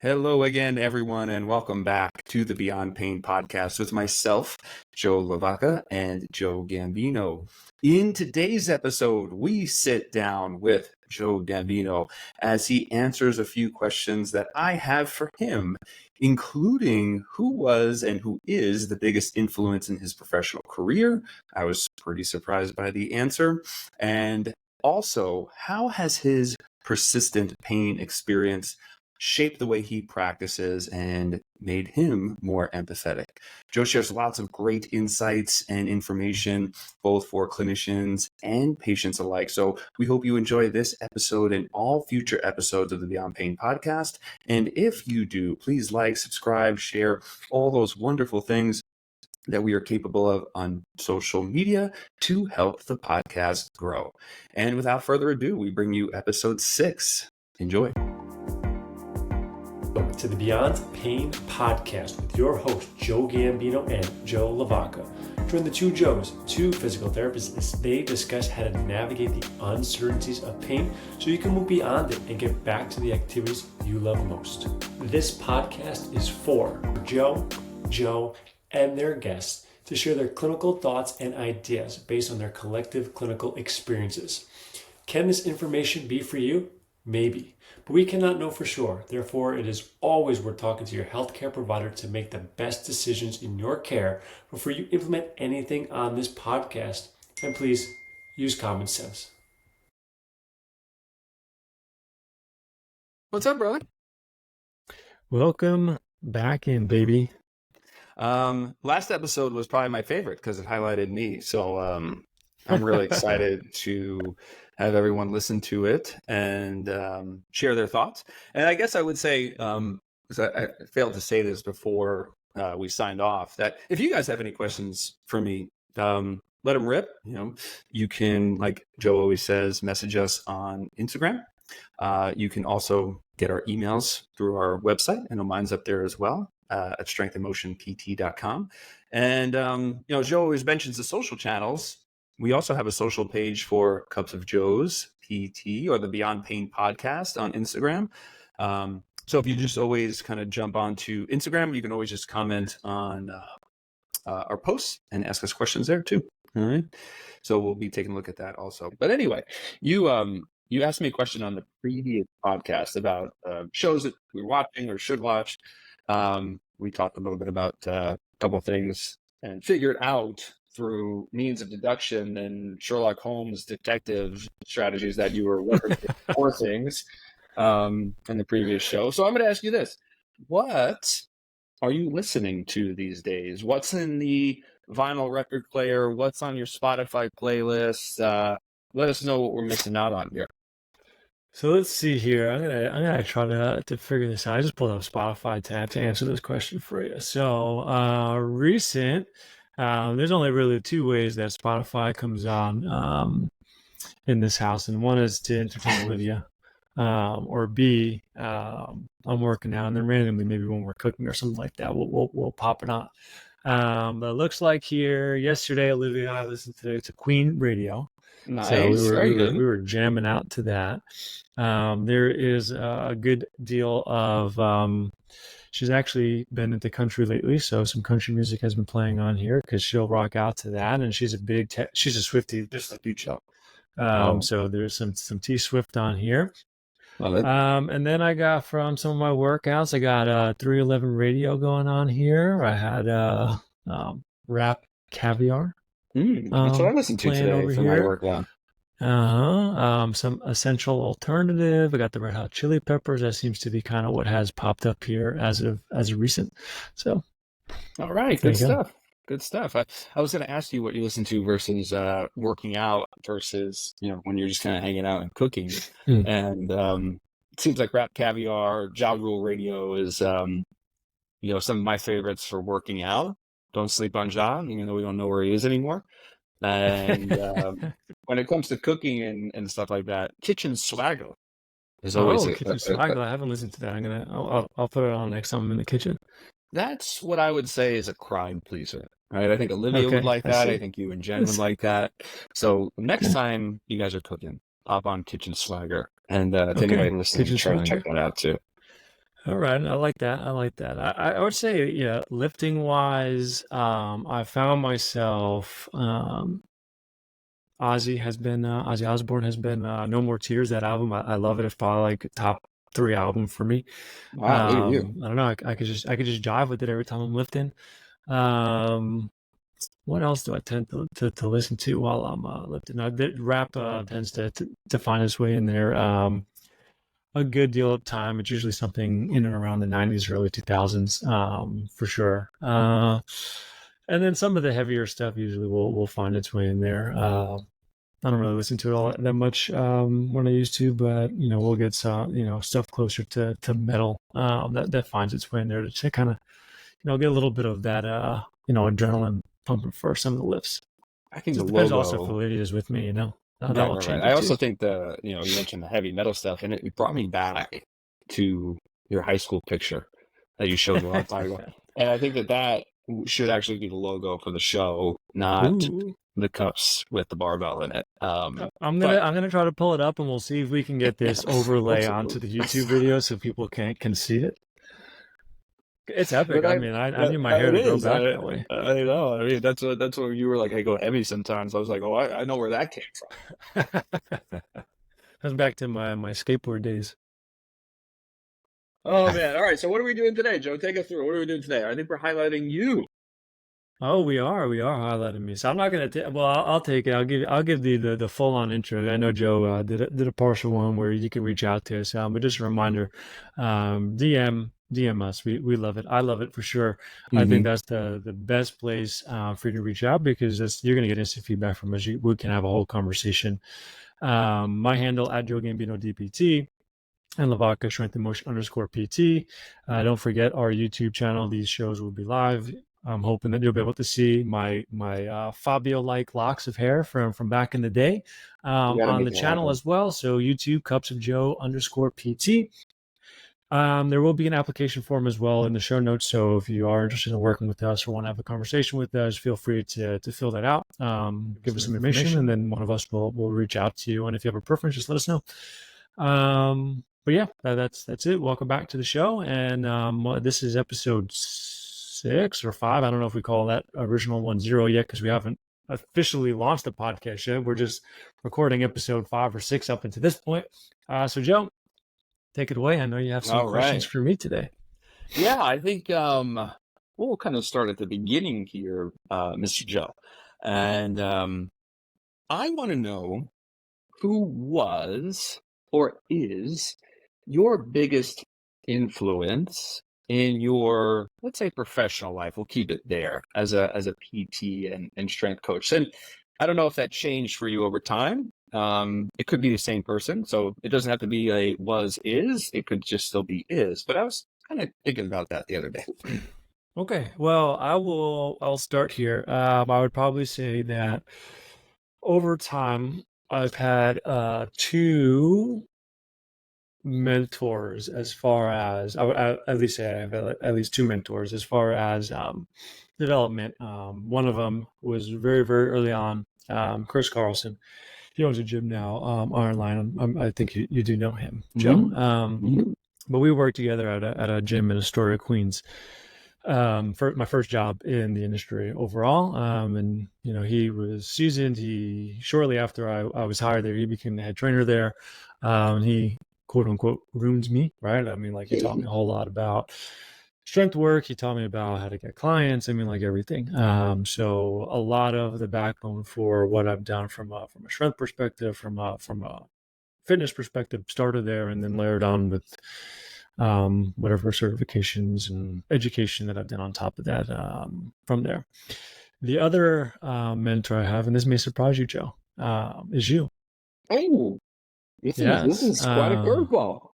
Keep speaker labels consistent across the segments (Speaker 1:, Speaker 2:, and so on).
Speaker 1: Hello again, everyone, and welcome back to the Beyond Pain podcast with myself, Joe LaVacca, and Joe Gambino. In today's episode, we sit down with Joe Gambino as he answers a few questions that I have for him, including who was and who is the biggest influence in his professional career. I was pretty surprised by the answer. And also, how has his persistent pain experience shaped the way he practices and made him more empathetic? Joe shares lots of great insights and information, both for clinicians and patients alike. So we hope you enjoy this episode and all future episodes of the Beyond Pain podcast. And if you do, please like, subscribe, share, all those wonderful things that we are capable of on social media to help the podcast grow. And without further ado, we bring you episode 6. Enjoy.
Speaker 2: Welcome to the Beyond Pain podcast with your host, Joe Gambino and Joe LaVacca. Join the two Joes, two physical therapists, as they discuss how to navigate the uncertainties of pain so you can move beyond it and get back to the activities you love most. This podcast is for Joe, and their guests to share their clinical thoughts and ideas based on their collective clinical experiences. Can this information be for you? Maybe, but we cannot know for sure. Therefore, it is always worth talking to your healthcare provider to make the best decisions in your care before you implement anything on this podcast. And please use common sense.
Speaker 1: What's up, brother?
Speaker 3: Welcome back in, baby.
Speaker 1: Last episode was probably my favorite because it highlighted me. So I'm really excited to have everyone listen to it and share their thoughts. And I guess I would say, because I failed to say this before we signed off, that if you guys have any questions for me, let them rip. You can, like Joe always says, message us on Instagram. You can also get our emails through our website. I know mine's up there as well. At strengthandmotionpt.com. And, Joe always mentions the social channels. We also have a social page for Cups of Joe's PT or the Beyond Pain podcast on Instagram. So if you just always kind of jump onto Instagram, you can always just comment on our posts and ask us questions there too. All right. So we'll be taking a look at that also. But anyway, you asked me a question on the previous podcast about shows that we're watching or should watch. We talked a little bit about a couple of things and figured out through means of deduction and Sherlock Holmes detective strategies that you were leveraging for things in the previous show. So I'm going to ask you this. What are you listening to these days? What's in the vinyl record player? What's on your Spotify playlist? Let us know what we're missing out on here.
Speaker 3: So let's see here. I'm gonna try to figure this out. I just pulled up Spotify tab to answer this question for you. So recent. There's only really two ways that Spotify comes on in this house, and one is to entertain Olivia, or B, I'm working out, and then randomly maybe when we're cooking or something like that, we'll pop it on. But it looks like here yesterday, Olivia and I listened to Queen radio.
Speaker 1: Nice.
Speaker 3: So we were jamming out to that. There is a good deal of she's actually been at the country lately, so some country music has been playing on here because she'll rock out to that, and she's a Swiftie just like you, Joe. So there's some T Swift on here.
Speaker 1: Love it.
Speaker 3: And then I got from some of my workouts, I got 311 radio going on here. I had Rap Caviar.
Speaker 1: That's what I listened to today for my workout.
Speaker 3: Some Essential Alternative. I got the Red Hot Chili Peppers. That seems to be kind of what has popped up here as of recent. So,
Speaker 1: all right, good stuff. Good stuff. I was going to ask you what you listen to versus working out versus when you're just kind of hanging out and cooking. And it seems like Rap Caviar, Ja Rule Radio is some of my favorites for working out. Don't sleep on Ja, even though we don't know where he is anymore. And when it comes to cooking and stuff like that, Kitchen Swaggle is always
Speaker 3: Kitchen Swaggle. I haven't listened to that. I'll put it on next time I'm in the kitchen.
Speaker 1: That's what I would say is a crime pleaser, right? I think Olivia would like that. I think you and Jen would like that. So next time you guys are cooking, hop on Kitchen Swagger, and to anybody listening, try to check that out too.
Speaker 3: All right, I like that. I like that. I would say, yeah, lifting wise, I found myself, Ozzy Osbourne has been No More Tears. That album, I love it. It's probably like a top three album for me.
Speaker 1: Wow, look at you.
Speaker 3: I don't know. I could just jive with it every time I'm lifting. Um, what else do I tend to listen to while I'm lifting? Rap tends to find its way in there. A good deal of time. It's usually something in and around the 90s, early 2000s, for sure. And then some of the heavier stuff usually will find its way in there. I don't really listen to it all that much when I used to, but we'll get some stuff closer to metal that finds its way in there to kind of get a little bit of that adrenaline pumping for some of the lifts.
Speaker 1: I think
Speaker 3: So
Speaker 1: the
Speaker 3: it depends also if the
Speaker 1: logo.
Speaker 3: lady is with me, that
Speaker 1: Right,
Speaker 3: will
Speaker 1: right, right.
Speaker 3: change
Speaker 1: I
Speaker 3: it too.
Speaker 1: also think you mentioned the heavy metal stuff, and it brought me back to your high school picture that you showed me a long time ago. And I think that should actually be the logo for the show, not
Speaker 3: Ooh.
Speaker 1: the cups with the barbell in it. But
Speaker 3: I'm gonna try to pull it up and we'll see if we can get this overlay onto
Speaker 1: hopefully,
Speaker 3: the YouTube video so people can see it. It's epic.
Speaker 1: but
Speaker 3: I mean, I need my hair
Speaker 1: it
Speaker 3: to grow
Speaker 1: is.
Speaker 3: back that way.
Speaker 1: I know. I mean, that's what you were like. I go heavy sometimes. I was like, oh, I know where that came from.
Speaker 3: That's back to my skateboard days.
Speaker 1: Oh man! All right. So what are we doing today, Joe? Take us through. What are we doing today? I think we're highlighting you.
Speaker 3: Oh, we are highlighting me. So I'm not gonna take. Well, I'll take it. I'll give the full on intro. I know Joe did a partial one where you can reach out to us. But just a reminder, DM us. We love it. I love it for sure. I think
Speaker 1: Mm-hmm.
Speaker 3: that's the best place for you to reach out because you're gonna get instant feedback from us. We can have a whole conversation. My handle at Joe Gambino DPT and LaVacca Strength and Motion _PT. Don't forget our YouTube channel. These shows will be live. I'm hoping that you'll be able to see my Fabio-like locks of hair from back in the day
Speaker 1: We got to
Speaker 3: on
Speaker 1: make
Speaker 3: the
Speaker 1: it
Speaker 3: channel
Speaker 1: happen.
Speaker 3: as well. So YouTube Cups of Joe _PT. There will be an application form as well in the show notes. So if you are interested in working with us or want to have a conversation with us, feel free to fill that out. Give us some information, and then one of us will reach out to you. And if you have a preference, just let us know. But yeah, that's it. Welcome back to the show, and this is episode 6 or 5. I don't know if we call that original one 0 yet because we haven't officially launched the podcast yet. We're just recording episode 5 or 6 up until this point. So Joe, take it away. I know you have some
Speaker 1: All
Speaker 3: questions
Speaker 1: right.
Speaker 3: for me today.
Speaker 1: Yeah, I think we'll kind of start at the beginning here, Mr. Joe. And I want to know who was or is your biggest influence in your, let's say, professional life. We'll keep it there as a PT and strength coach. And I don't know if that changed for you over time. It could be the same person, so it doesn't have to be a was is. It could just still be is. But I was kind of thinking about that the other day.
Speaker 3: Okay, well, I'll start here. I would probably say that over time, I've had two mentors as far as I would at least say I have at least two mentors as far as development. One of them was very, very early on, Chris Carlson. He owns a gym now, Iron Line. I think you do know him, Joe.
Speaker 1: Mm-hmm.
Speaker 3: But we worked together at a gym in Astoria, Queens. For my first job in the industry overall. And he was seasoned. He shortly after I was hired there, he became the head trainer there. He quote unquote ruined me, right? I mean, like he taught me a whole lot about strength work. He taught me about how to get clients. I mean, like everything. So a lot of the backbone for what I've done from a strength perspective, from a fitness perspective, started there, and then layered on with whatever certifications and education that I've done on top of that from there. The other mentor I have, and this may surprise you, Joe, is you.
Speaker 1: Oh, this
Speaker 3: Yes.
Speaker 1: is quite a curveball.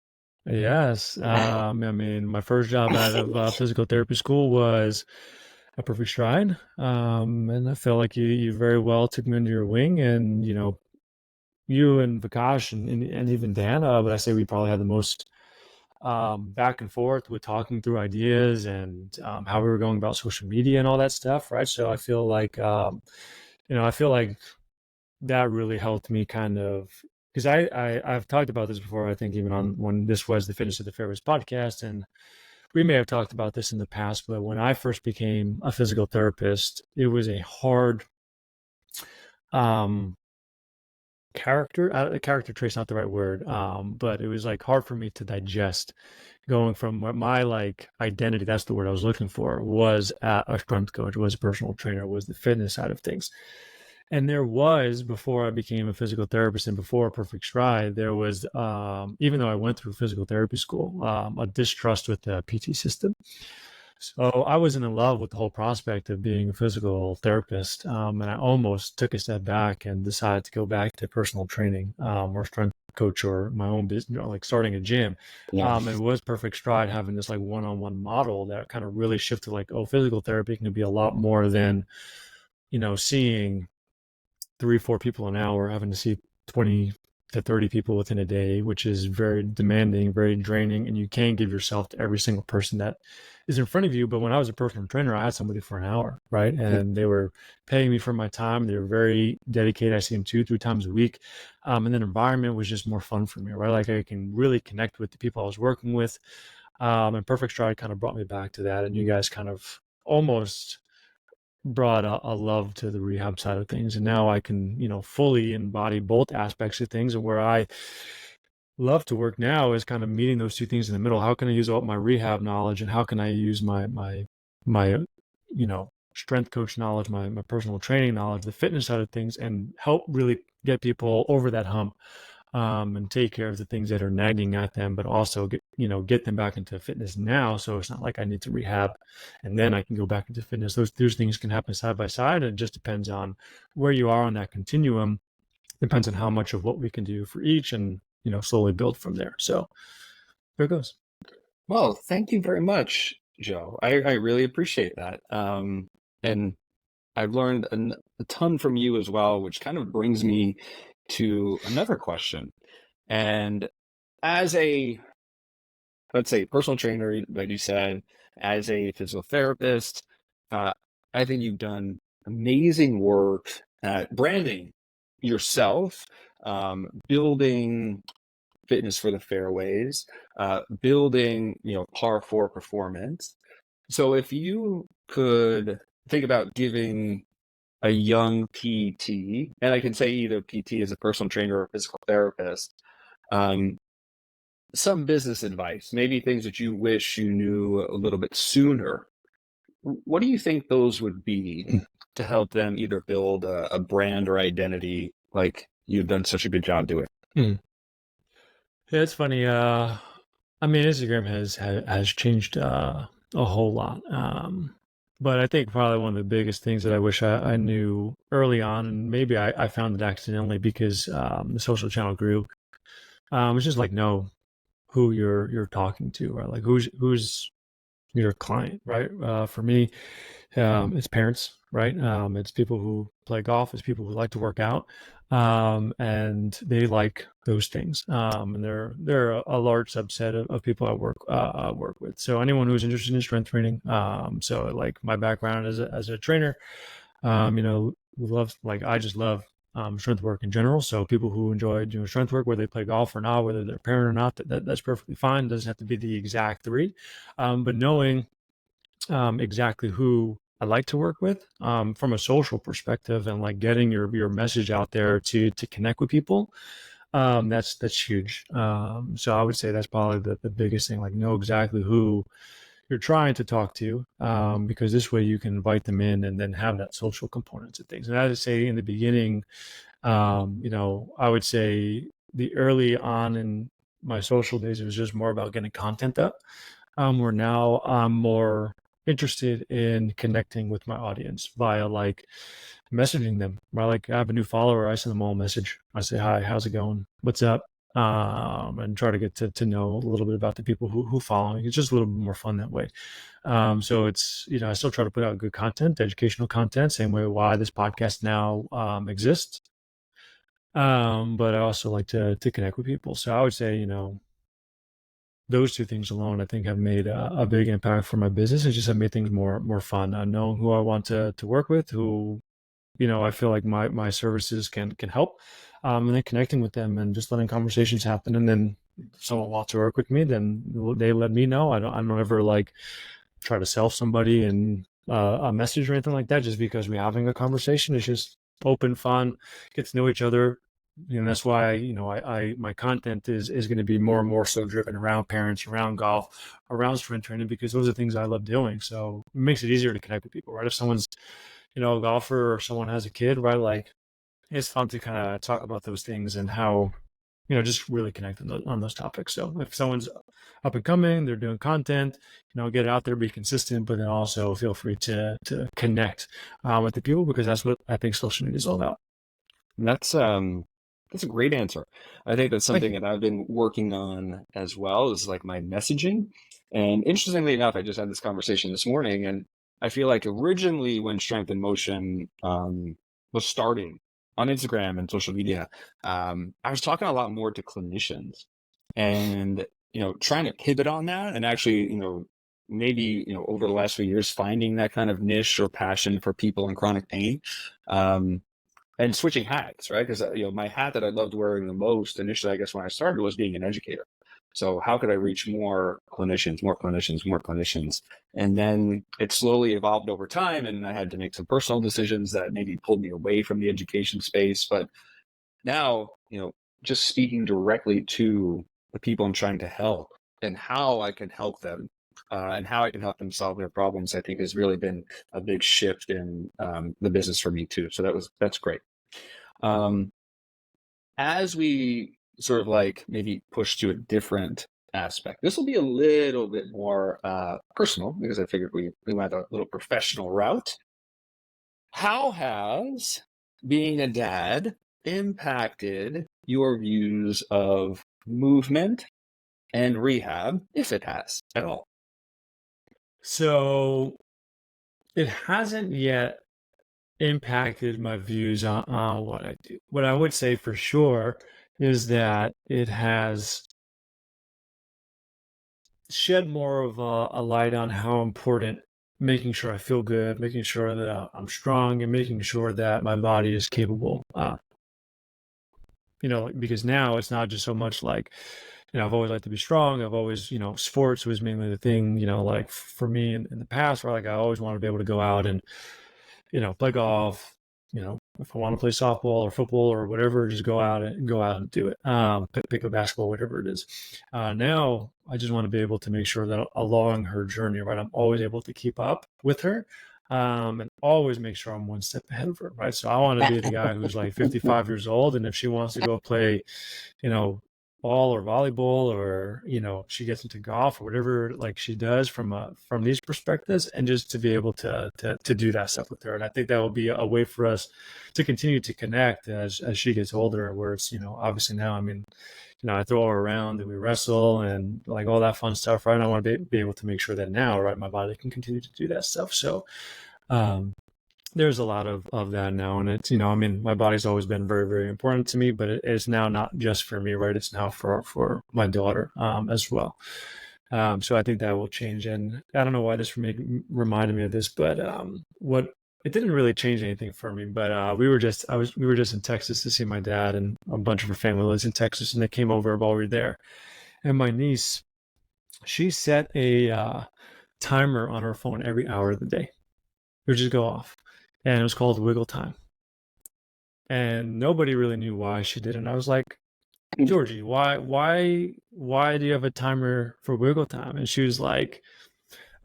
Speaker 3: Yes. I mean, my first job out of physical therapy school was a perfect stride. And I felt like you very well took me under your wing. And, you and Vikash and even Dan, but I say we probably had the most back and forth with talking through ideas and how we were going about social media and all that stuff, right? So I feel like, I feel like that really helped me kind of because I've talked about this before. I think even on when this was the Fitness of the Fairways podcast, and we may have talked about this in the past. But when I first became a physical therapist, it was a hard um, character trait's not the right word, but it was like hard for me to digest going from what my like identity, that's the word I was looking for, was a strength coach, was a personal trainer, was the fitness side of things. And there was, before I became a physical therapist and before Perfect Stride, there was, even though I went through physical therapy school, a distrust with the PT system. So I wasn't in love with the whole prospect of being a physical therapist, and I almost took a step back and decided to go back to personal training, or strength coach, or my own business, like starting a gym.
Speaker 1: Yeah.
Speaker 3: It was Perfect Stride having this like one-on-one model that kind of really shifted, like, oh, physical therapy can be a lot more than, seeing 3-4 people an hour, having to see 20 to 30 people within a day, which is very demanding, very draining, and you can't give yourself to every single person that is in front of you. But when I was a personal trainer, I had somebody for an hour, right? And they were paying me for my time. They were very dedicated. I see them 2-3 times a week. And then environment was just more fun for me, right? Like I can really connect with the people I was working with. And Perfect Stride kind of brought me back to that. And you guys kind of almost brought a love to the rehab side of things, and now I can fully embody both aspects of things. And where I love to work now is kind of meeting those two things in the middle. How can I use all my rehab knowledge, and how can I use my strength coach knowledge, my personal training knowledge, the fitness side of things, and help really get people over that hump, and take care of the things that are nagging at them, but also get them back into fitness now. So it's not like I need to rehab and then I can go back into fitness. Those things can happen side by side. And it just depends on where you are on that continuum. Depends on how much of what we can do for each, and slowly build from there. So there it goes.
Speaker 1: Well, thank you very much, Joe. I really appreciate that. And I've learned a ton from you as well, which kind of brings me to another question. And as a, let's say, personal trainer, like you said, as a physical therapist, I think you've done amazing work at branding yourself, building fitness for the fairways, building, par four performance. So if you could think about giving a young PT, and I can say either PT as a personal trainer or a physical therapist, um, some business advice, maybe things that you wish you knew a little bit sooner. What do you think those would be to help them either build a brand or identity like you've done such a good job doing?
Speaker 3: Yeah, it's funny. I mean, Instagram has changed a whole lot. But I think probably one of the biggest things that I wish I knew early on, and maybe I found it accidentally because the social channel grew, it's just like know who you're talking to, right? Like who's your client, right? For me, it's parents, right? It's people who play golf, it's people who like to work out, and they like those things. And they're a large subset of people I work with. So anyone who's interested in strength training, so like my background as a trainer, loves, like I just love strength work in general. So people who enjoy doing strength work, whether they play golf or not, whether they're a parent or not, that's perfectly fine. It doesn't have to be the exact three, but knowing exactly who I like to work with, from a social perspective, and like getting your message out there to connect with people. That's huge. So I would say that's probably the biggest thing, like know exactly who you're trying to talk to, because this way you can invite them in and then have that social component to things. And as I say in the beginning, I would say the early on in my social days, it was just more about getting content up. Where now I'm more interested in connecting with my audience via like messaging them. Right? Like I have a new follower, I send them all a message. I say, hi, how's it going? What's up? And try to get to know a little bit about the people who follow me. It's just a little bit more fun that way. So it's, I still try to put out good content, educational content, same way why this podcast now exists. But I also like to connect with people. So I would say, those two things alone, I think, have made a big impact for my business. It just have made things more fun. Knowing who I want to work with, who I feel like my services can help, and then connecting with them and just letting conversations happen. And then if someone wants to work with me, then they let me know. I don't ever like try to sell somebody and a message or anything like that just because we're having a conversation. It's just open, fun, get to know each other. That's why I my content is going to be more and more so driven around parents, around golf, around strength training, because those are things I love doing. So it makes it easier to connect with people, right? If someone's a golfer or someone has a kid, right? Like it's fun to kind of talk about those things and how just really connect on those topics. So if someone's up and coming, they're doing content, get it out there, be consistent, but then also feel free to connect with the people, because that's what I think social media is all about.
Speaker 1: That's a great answer. I think that's something that I've been working on as well, is like my messaging. And interestingly enough, I just had this conversation this morning, and I feel like originally when Strength in Motion was starting on Instagram and social media, I was talking a lot more to clinicians and, trying to pivot on that, and actually, maybe, over the last few years, finding that kind of niche or passion for people in chronic pain. And switching hats, right? Because, my hat that I loved wearing the most initially, I guess, when I started, was being an educator. So how could I reach more clinicians, more clinicians, more clinicians? And then it slowly evolved over time, and I had to make some personal decisions that maybe pulled me away from the education space. But now, just speaking directly to the people I'm trying to help and how I can help them, and how I can help them solve their problems, I think has really been a big shift in the business for me too. So that's great. As we sort of like maybe push to a different aspect, this will be a little bit more personal, because I figured we went a little professional route. How has being a dad impacted your views of movement and rehab, if it has at all?
Speaker 3: So it hasn't yet impacted my views on what I do. What I would say for sure is that it has shed more of a light on how important making sure I feel good, making sure that I'm strong, and making sure that my body is capable. Because now it's not just so much like, I've always liked to be strong. I've always, sports was mainly the thing, like for me in the past, where like I always wanted to be able to go out and, play golf, if I want to play softball or football or whatever, just go out and do it. Pick up basketball, whatever it is. Now I just want to be able to make sure that along her journey, right, I'm always able to keep up with her, and always make sure I'm one step ahead of her, right? So I want to be the guy who's like 55 years old, and if she wants to go play, ball or volleyball, or she gets into golf or whatever, like she does from these perspectives, and just to be able to do that stuff with her. And I think that will be a way for us to continue to connect as she gets older, where it's obviously now, I mean, I throw her around and we wrestle and like all that fun stuff, right? And I want to be able to make sure that now, right, my body can continue to do that stuff. So there's a lot of that now, and it's I mean, my body's always been very, very important to me, but it's now not just for me, right? It's now for my daughter as well. So I think that will change, and I don't know why this reminded me of this, but what it didn't really change anything for me, but we were just in Texas to see my dad, and a bunch of her family lives in Texas, and they came over while we were there, and my niece, she set a timer on her phone every hour of the day. It would just go off. And it was called Wiggle Time. And nobody really knew why she did it. And I was like, Georgie, why do you have a timer for Wiggle Time? And she was like,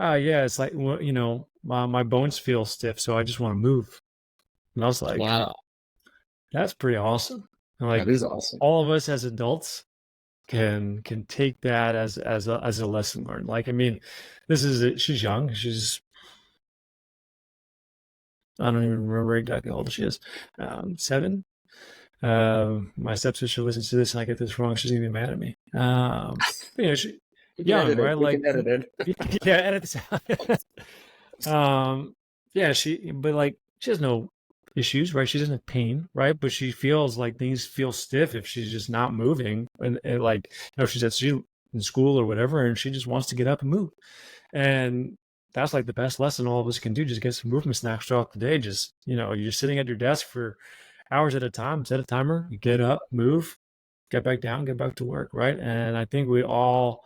Speaker 3: yeah, it's like, my bones feel stiff, so I just want to move. And I was like,
Speaker 1: Wow,
Speaker 3: that's pretty awesome. And like,
Speaker 1: that is awesome.
Speaker 3: all of us as adults can take that as a lesson learned. Like, I mean, she's young. I don't even remember exactly how old she is. 7. My stepsister listens to this and I get this wrong. She's gonna be mad at me. She young, right?
Speaker 1: We
Speaker 3: Like,
Speaker 1: can edit it.
Speaker 3: yeah, edit this out. Yeah, but she has no issues, right? She doesn't have pain, right? But she feels like things feel stiff if she's just not moving, and like, she's in school or whatever, and she just wants to get up and move. And that's like the best lesson all of us can do. Just get some movement snacks throughout the day. Just, you're just sitting at your desk for hours at a time, set a timer, you get up, move, get back down, get back to work, right? And I think we all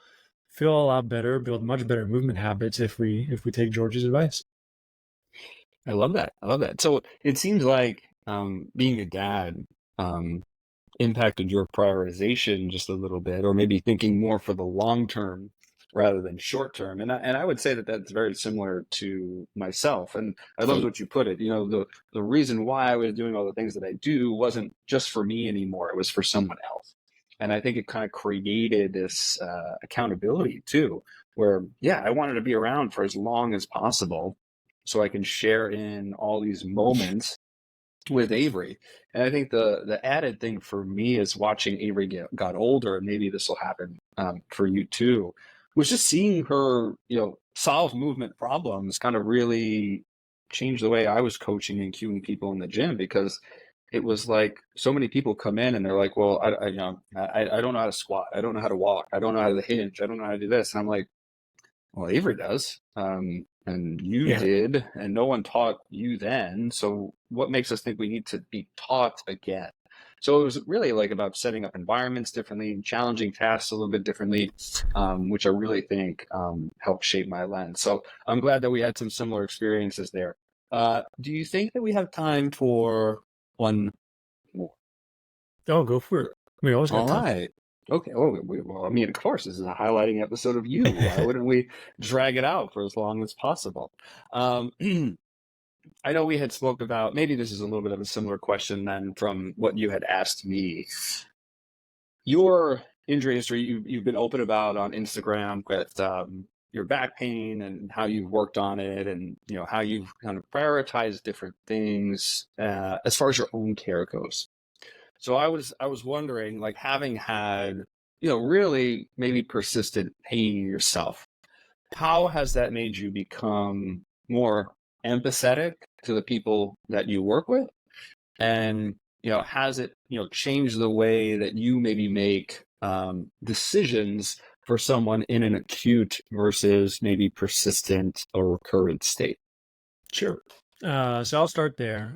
Speaker 3: feel a lot better, build much better movement habits if we take George's advice.
Speaker 1: I love that. I love that. So it seems like being a dad impacted your prioritization just a little bit, or maybe thinking more for the long term rather than short term. And I would say that that's very similar to myself. And I loved what you put it. The reason why I was doing all the things that I do wasn't just for me anymore. It was for someone else. And I think it kind of created this accountability too, where, yeah, I wanted to be around for as long as possible so I can share in all these moments with Avery. And I think the added thing for me is watching Avery got older, and maybe this will happen for you too, was just seeing her, solve movement problems kind of really change the way I was coaching and cueing people in the gym, because it was like so many people come in and they're like, well, I don't know how to squat. I don't know how to walk. I don't know how to hinge. I don't know how to do this. And I'm like, well, Avery does. And you did, and no one taught you then. So what makes us think we need to be taught again? So it was really like about setting up environments differently, challenging tasks a little bit differently, which I really think helped shape my lens. So I'm glad that we had some similar experiences there. Do you think that we have time for one more?
Speaker 3: Oh, go for it. We always got time.
Speaker 1: All right. Okay. Well, I mean, of course, this is a highlighting episode of you. Why wouldn't we drag it out for as long as possible? I know we had spoke about, maybe this is a little bit of a similar question then from what you had asked me. Your injury history, you've been open about on Instagram with your back pain and how you've worked on it, and how you've kind of prioritized different things as far as your own care goes. So I was wondering, like, having had, really maybe persistent pain yourself, how has that made you become more empathetic to the people that you work with? And, has it, changed the way that you maybe make decisions for someone in an acute versus maybe persistent or recurrent state?
Speaker 3: Sure. So I'll start there.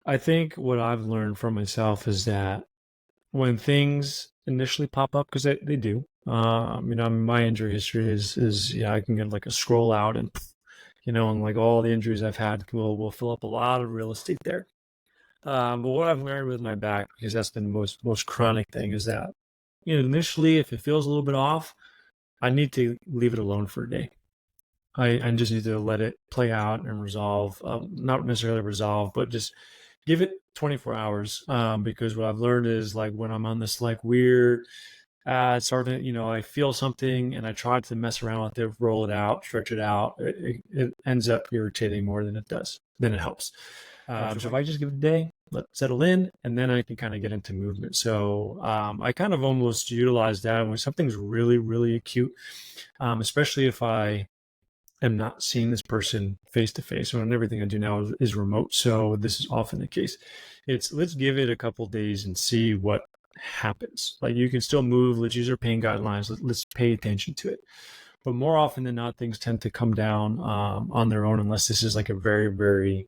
Speaker 3: I think what I've learned from myself is that when things initially pop up, because they do, my injury history is I can get like a scroll out and, and like all the injuries I've had will fill up a lot of real estate there. But what I've learned with my back, because that's been the most chronic thing, is that, initially, if it feels a little bit off, I need to leave it alone for a day. I just need to let it play out and resolve, not necessarily resolve, but just give it 24 hours. Because what I've learned is, like, when I'm on this like weird, starting, I feel something and I try to mess around with it, roll it out, stretch it out, it ends up irritating more than it helps. So if I just give it a day, let it settle in, and then I can kind of get into movement. So I kind of almost utilize that when something's really, really acute, especially if I am not seeing this person face to face. And everything I do now is remote. So this is often the case. Let's give it a couple days and see what happens. Like, you can still move. Let's use our pain guidelines. Let's pay attention to it. But more often than not, things tend to come down on their own, unless this is like a very, very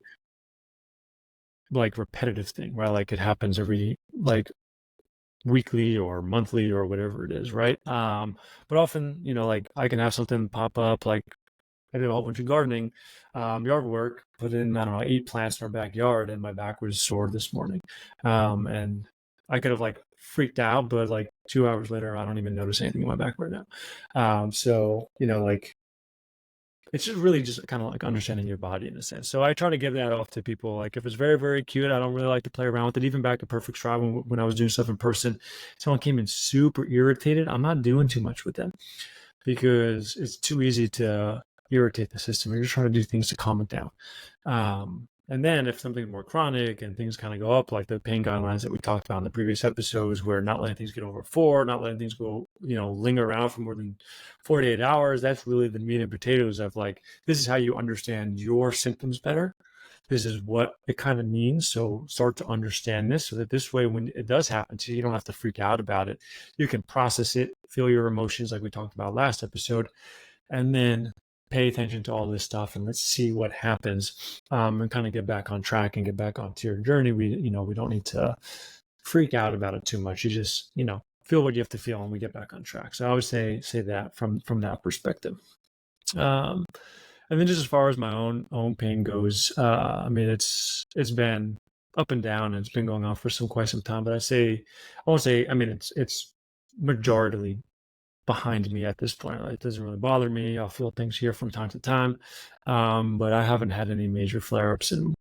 Speaker 3: like repetitive thing, right? Like, it happens every like weekly or monthly or whatever it is, right? But often, like, I can have something pop up. Like, I did a whole bunch of gardening, yard work, put in, I don't know, 8 plants in our backyard, and my back was sore this morning. And I could have like freaked out, but like 2 hours later, I don't even notice anything in my back right now. So, like, it's just really just kind of like understanding your body in a sense. So I try to give that off to people. Like, if it's very, very acute, I don't really like to play around with it. Even back to Perfect Stride, when I was doing stuff in person, someone came in super irritated. I'm not doing too much with them because it's too easy to irritate the system. You're just trying to do things to calm it down. And then if something's more chronic and things kind of go up, like the pain guidelines that we talked about in the previous episodes, where not letting things get over 4, not letting things go, linger around for more than 48 hours, that's really the meat and potatoes of, like, this is how you understand your symptoms better. This is what it kind of means. So start to understand this, so that this way, when it does happen to you, you don't have to freak out about it. You can process it, feel your emotions like we talked about last episode, and then pay attention to all this stuff and let's see what happens, and kind of get back on track and get back onto your journey. We don't need to freak out about it too much. You just, feel what you have to feel and we get back on track. So I would say that from that perspective. And then just as far as my own pain goes, I mean, it's been up and down and it's been going on for quite some time, but I won't say, I mean, it's majority behind me at this point. It doesn't really bother me. I'll feel things here from time to time. But I haven't had any major flare-ups in,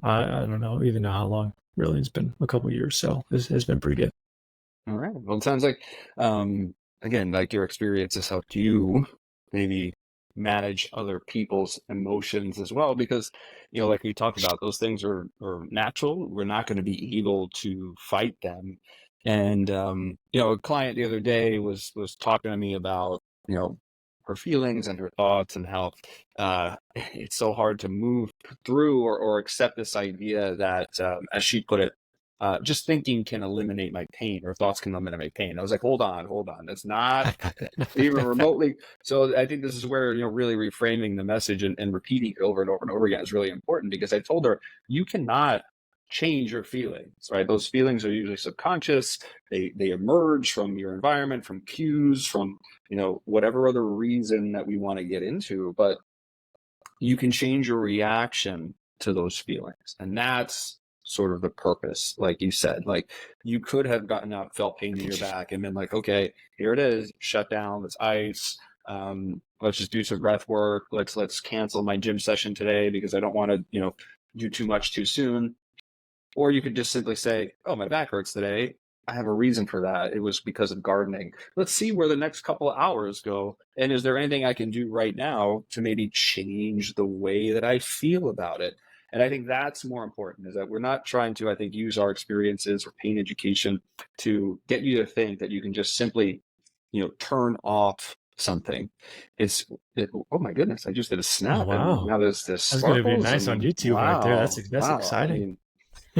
Speaker 3: I don't know, even know how long. Really, it's been a couple of years, so it's been pretty good.
Speaker 1: All right. Well, it sounds like, again, like your experience has helped you maybe manage other people's emotions as well, because, like we talked about, those things are natural. We're not going to be able to fight them. And, a client the other day was talking to me about, her feelings and her thoughts and how it's so hard to move through or accept this idea that, as she put it, just thinking can eliminate my pain, or thoughts can eliminate my pain. I was like, hold on. That's not even remotely. So I think this is where, really reframing the message and repeating it over and over and over again is really important, because I told her, you cannot change your feelings, right? Those feelings are usually subconscious. They emerge from your environment, from cues, from, whatever other reason that we want to get into, but you can change your reaction to those feelings. And that's sort of the purpose. Like you said, like you could have gotten out, felt pain in your back and been like, okay, here it is, shut down, let's ice. Let's just do some breath work. Let's cancel my gym session today because I don't want to, do too much too soon. Or you could just simply say, oh, my back hurts today. I have a reason for that. It was because of gardening. Let's see where the next couple of hours go. And is there anything I can do right now to maybe change the way that I feel about it? And I think that's more important, is that we're not trying to, I think, use our experiences or pain education to get you to think that you can just simply, turn off something. Oh my goodness, I just did a snap.
Speaker 3: Oh, wow.
Speaker 1: And now there's this.
Speaker 3: That's going to be nice on YouTube right there. That's
Speaker 1: Wow.
Speaker 3: exciting.
Speaker 1: I mean,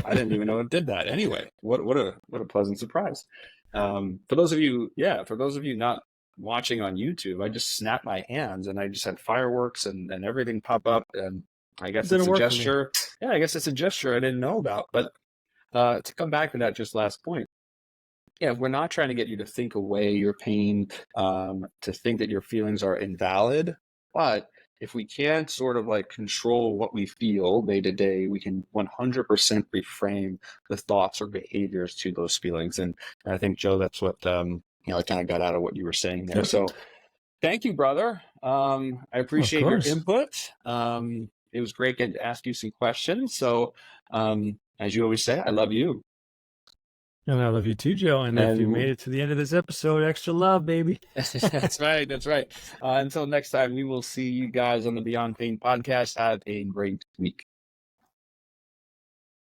Speaker 1: I didn't even know it did that. Anyway, what a pleasant surprise. For those of you not watching on YouTube, I just snapped my hands and I just had fireworks and everything pop up. And I guess it's a gesture. Yeah, I guess it's a gesture I didn't know about. But to come back to that just last point, yeah, we're not trying to get you to think away your pain, to think that your feelings are invalid. But if we can't sort of like control what we feel day to day, we can 100% reframe the thoughts or behaviors to those feelings. And I think, Joe, that's what, I kind of got out of what you were saying there. So thank you, brother. I appreciate your input. It was great getting to ask you some questions. So as you always say, I love you.
Speaker 3: And I love you too, Joe. And if you made it to the end of this episode, extra love, baby.
Speaker 1: That's right. Until next time, we will see you guys on the Beyond Pain podcast. Have a great week.